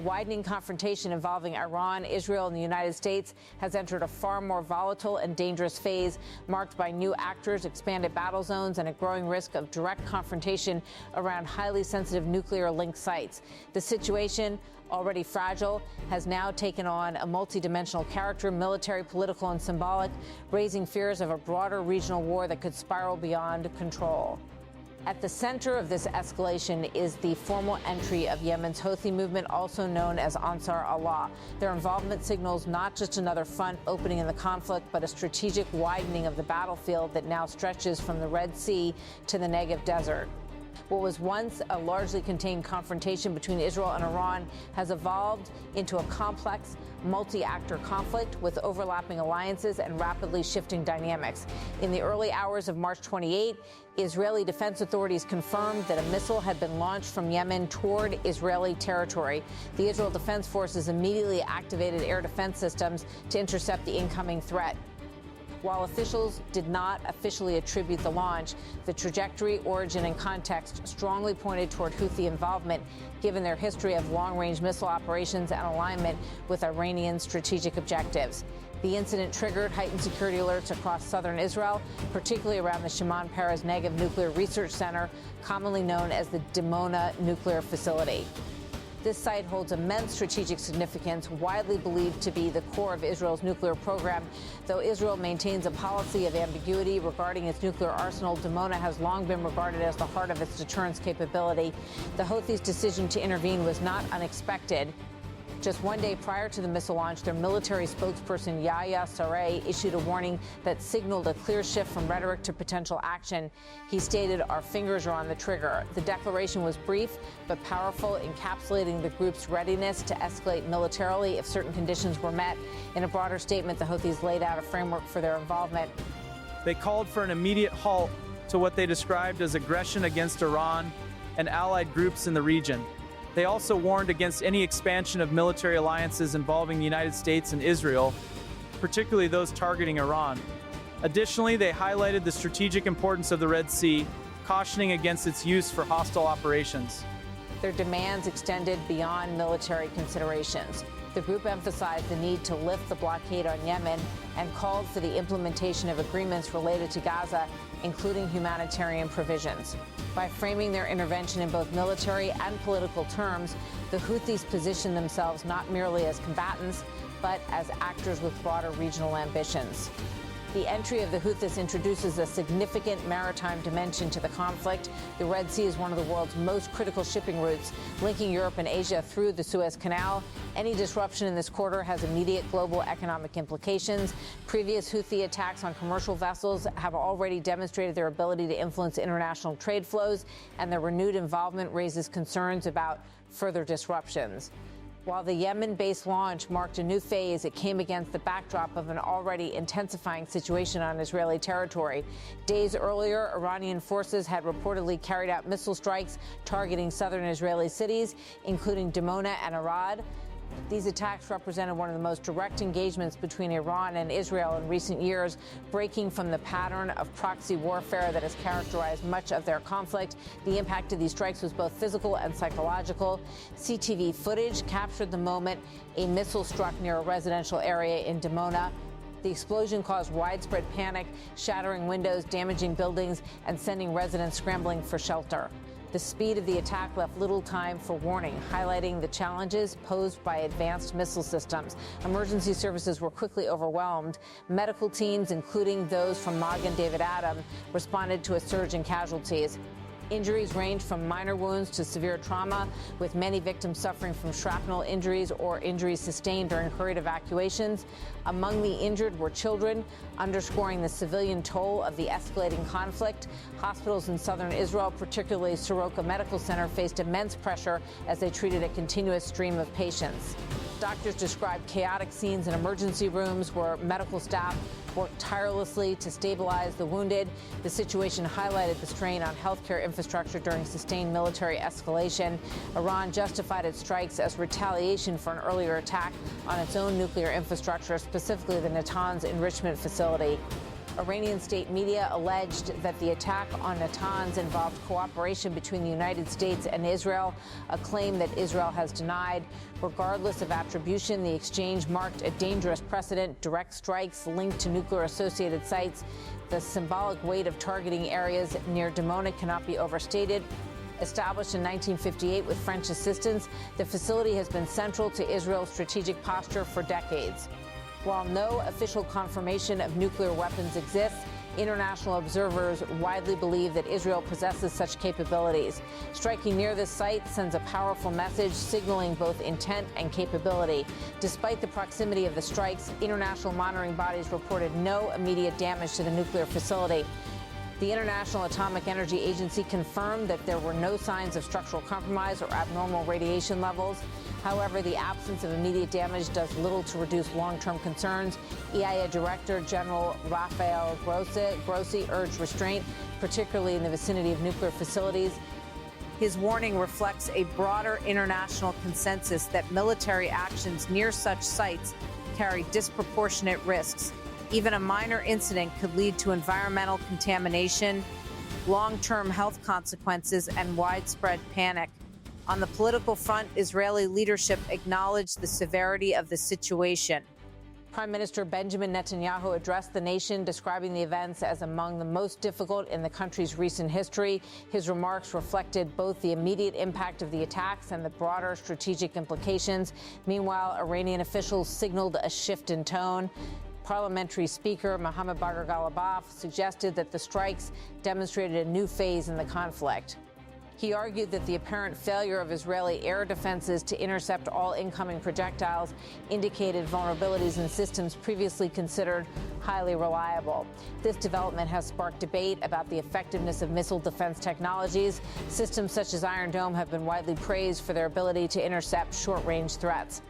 widening confrontation involving Iran, Israel, and the United States has entered a far more volatile and dangerous phase, marked by new actors, expanded battle zones, and a growing risk of direct confrontation around highly sensitive nuclear-linked sites. The situation, already fragile, has now taken on a multidimensional character, military, political, and symbolic, raising fears of a broader regional war that could spiral beyond control. At the center of this escalation is the formal entry of Yemen's Houthi movement, also known as Ansar Allah. Their involvement signals not just another front opening in the conflict, but a strategic widening of the battlefield that now stretches from the Red Sea to the Negev Desert. What was once a largely contained confrontation between Israel and Iran has evolved into a complex, multi-actor conflict with overlapping alliances and rapidly shifting dynamics. In the early hours of March 28, Israeli defense authorities confirmed that a missile had been launched from Yemen toward Israeli territory. The Israel Defense Forces immediately activated air defense systems to intercept the incoming threat. While officials did not officially attribute the launch, the trajectory, origin, and context strongly pointed toward Houthi involvement, given their history of long-range missile operations and alignment with Iranian strategic objectives. The incident triggered heightened security alerts across southern Israel, particularly around the Shimon Peres Negev Nuclear Research Center, commonly known as the Dimona nuclear facility. This site holds immense strategic significance, widely believed to be the core of Israel's nuclear program. Though Israel maintains a policy of ambiguity regarding its nuclear arsenal, Dimona has long been regarded as the heart of its deterrence capability. The Houthis' decision to intervene was not unexpected. Just one day prior to the missile launch, their military spokesperson Yahya Saree issued a warning that signaled a clear shift from rhetoric to potential action. He stated, "Our fingers are on the trigger." The declaration was brief but powerful, encapsulating the group's readiness to escalate militarily if certain conditions were met. In a broader statement, the Houthis laid out a framework for their involvement. They called for an immediate halt to what they described as aggression against Iran and allied groups in the region. They also warned against any expansion of military alliances involving the United States and Israel, particularly those targeting Iran. Additionally, they highlighted the strategic importance of the Red Sea, cautioning against its use for hostile operations. Their demands extended beyond military considerations. The group emphasized the need to lift the blockade on Yemen and called for the implementation of agreements related to Gaza, including humanitarian provisions. By framing their intervention in both military and political terms, the Houthis position themselves not merely as combatants, but as actors with broader regional ambitions. The entry of the Houthis introduces a significant maritime dimension to the conflict. The Red Sea is one of the world's most critical shipping routes, linking Europe and Asia through the Suez Canal. Any disruption in this corridor has immediate global economic implications. Previous Houthi attacks on commercial vessels have already demonstrated their ability to influence international trade flows, and their renewed involvement raises concerns about further disruptions. While the Yemen-based launch marked a new phase, it came against the backdrop of an already intensifying situation on Israeli territory. Days earlier, Iranian forces had reportedly carried out missile strikes targeting southern Israeli cities, including Dimona and Arad. These attacks represented one of the most direct engagements between Iran and Israel in recent years, breaking from the pattern of proxy warfare that has characterized much of their conflict. The impact of these strikes was both physical and psychological. CTV footage captured the moment a missile struck near a residential area in Dimona. The explosion caused widespread panic, shattering windows, damaging buildings, and sending residents scrambling for shelter. The speed of the attack left little time for warning, highlighting the challenges posed by advanced missile systems. Emergency services were quickly overwhelmed. Medical teams, including those from Magen David Adom, responded to a surge in casualties. Injuries range from minor wounds to severe trauma, with many victims suffering from shrapnel injuries or injuries sustained during hurried evacuations. Among the injured were children, underscoring the civilian toll of the escalating conflict. Hospitals in southern Israel, particularly Soroka Medical Center, faced immense pressure as they treated a continuous stream of patients. Doctors described chaotic scenes in emergency rooms where medical staff worked tirelessly to stabilize the wounded. The situation highlighted the strain on healthcare infrastructure during sustained military escalation. Iran justified its strikes as retaliation for an earlier attack on its own nuclear infrastructure, specifically the Natanz enrichment facility. Iranian state media alleged that the attack on Natanz involved cooperation between the United States and Israel, a claim that Israel has denied. Regardless of attribution, the exchange marked a dangerous precedent. Direct strikes linked to nuclear-associated sites. The symbolic weight of targeting areas near Dimona cannot be overstated. Established in 1958 with French assistance, the facility has been central to Israel's strategic posture for decades. While no official confirmation of nuclear weapons exists, international observers widely believe that Israel possesses such capabilities. Striking near this site sends a powerful message signaling both intent and capability. Despite the proximity of the strikes, international monitoring bodies reported no immediate damage to the nuclear facility. The International Atomic Energy Agency confirmed that there were no signs of structural compromise or abnormal radiation levels. However, the absence of immediate damage does little to reduce long-term concerns. EIA Director General Rafael Grossi urged restraint, particularly in the vicinity of nuclear facilities. His warning reflects a broader international consensus that military actions near such sites carry disproportionate risks. Even a minor incident could lead to environmental contamination, long-term health consequences, and widespread panic. On the political front, Israeli leadership acknowledged the severity of the situation. Prime Minister Benjamin Netanyahu addressed the nation, describing the events as among the most difficult in the country's recent history. His remarks reflected both the immediate impact of the attacks and the broader strategic implications. Meanwhile, Iranian officials signaled a shift in tone. Parliamentary Speaker Mohammad Bagher Ghalibaf suggested that the strikes demonstrated a new phase in the conflict. He argued that the apparent failure of Israeli air defenses to intercept all incoming projectiles indicated vulnerabilities in systems previously considered highly reliable. This development has sparked debate about the effectiveness of missile defense technologies. Systems such as Iron Dome have been widely praised for their ability to intercept short-range threats.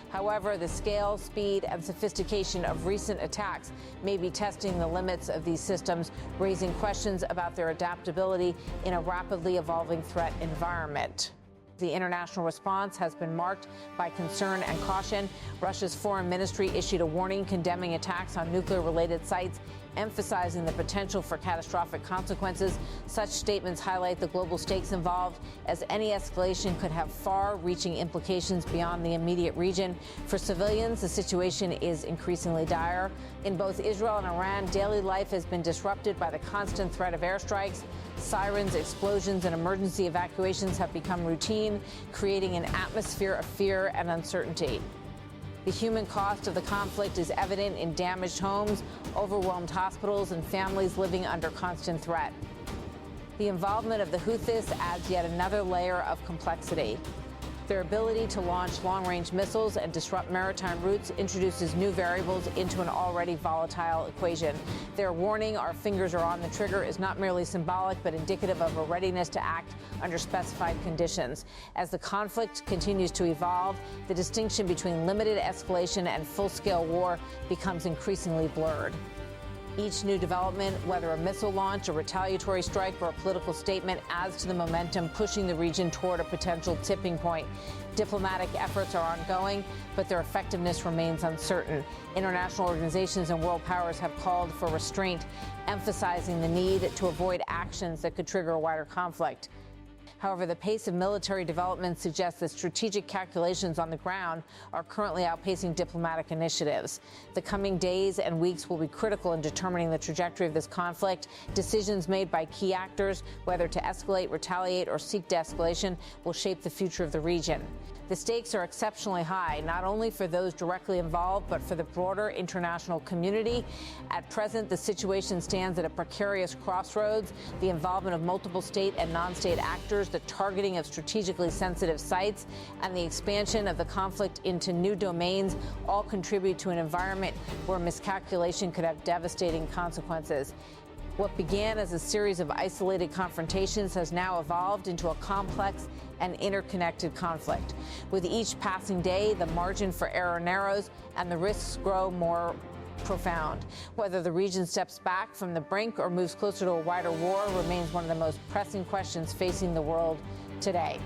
However, the scale, speed, and sophistication of recent attacks may be testing the limits of these systems, raising questions about their adaptability in a rapidly evolving threat environment. The international response has been marked by concern and caution. Russia's foreign ministry issued a warning condemning attacks on nuclear-related sites, emphasizing the potential for catastrophic consequences. Such statements highlight the global stakes involved, as any escalation could have far-reaching implications beyond the immediate region. For civilians, the situation is increasingly dire. In both Israel and Iran, daily life has been disrupted by the constant threat of airstrikes. Sirens, explosions, and emergency evacuations have become routine, creating an atmosphere of fear and uncertainty. The human cost of the conflict is evident in damaged homes, overwhelmed hospitals, and families living under constant threat. The involvement of the Houthis adds yet another layer of complexity. Their ability to launch long-range missiles and disrupt maritime routes introduces new variables into an already volatile equation. Their warning, "Our fingers are on the trigger," is not merely symbolic, but indicative of a readiness to act under specified conditions. As the conflict continues to evolve, the distinction between limited escalation and full-scale war becomes increasingly blurred. Each new development, whether a missile launch, a retaliatory strike, or a political statement, adds to the momentum, pushing the region toward a potential tipping point. Diplomatic efforts are ongoing, but their effectiveness remains uncertain. International organizations and world powers have called for restraint, emphasizing the need to avoid actions that could trigger a wider conflict. However, the pace of military development suggests that strategic calculations on the ground are currently outpacing diplomatic initiatives. The coming days and weeks will be critical in determining the trajectory of this conflict. Decisions made by key actors, whether to escalate, retaliate, or seek de-escalation, will shape the future of the region. The stakes are exceptionally high, not only for those directly involved, but for the broader international community. At present, the situation stands at a precarious crossroads. The involvement of multiple state and non-state actors, the targeting of strategically sensitive sites, and the expansion of the conflict into new domains all contribute to an environment where miscalculation could have devastating consequences. What began as a series of isolated confrontations has now evolved into a complex and interconnected conflict. With each passing day, the margin for error narrows and the risks grow more profound. Whether the region steps back from the brink or moves closer to a wider war remains one of the most pressing questions facing the world today.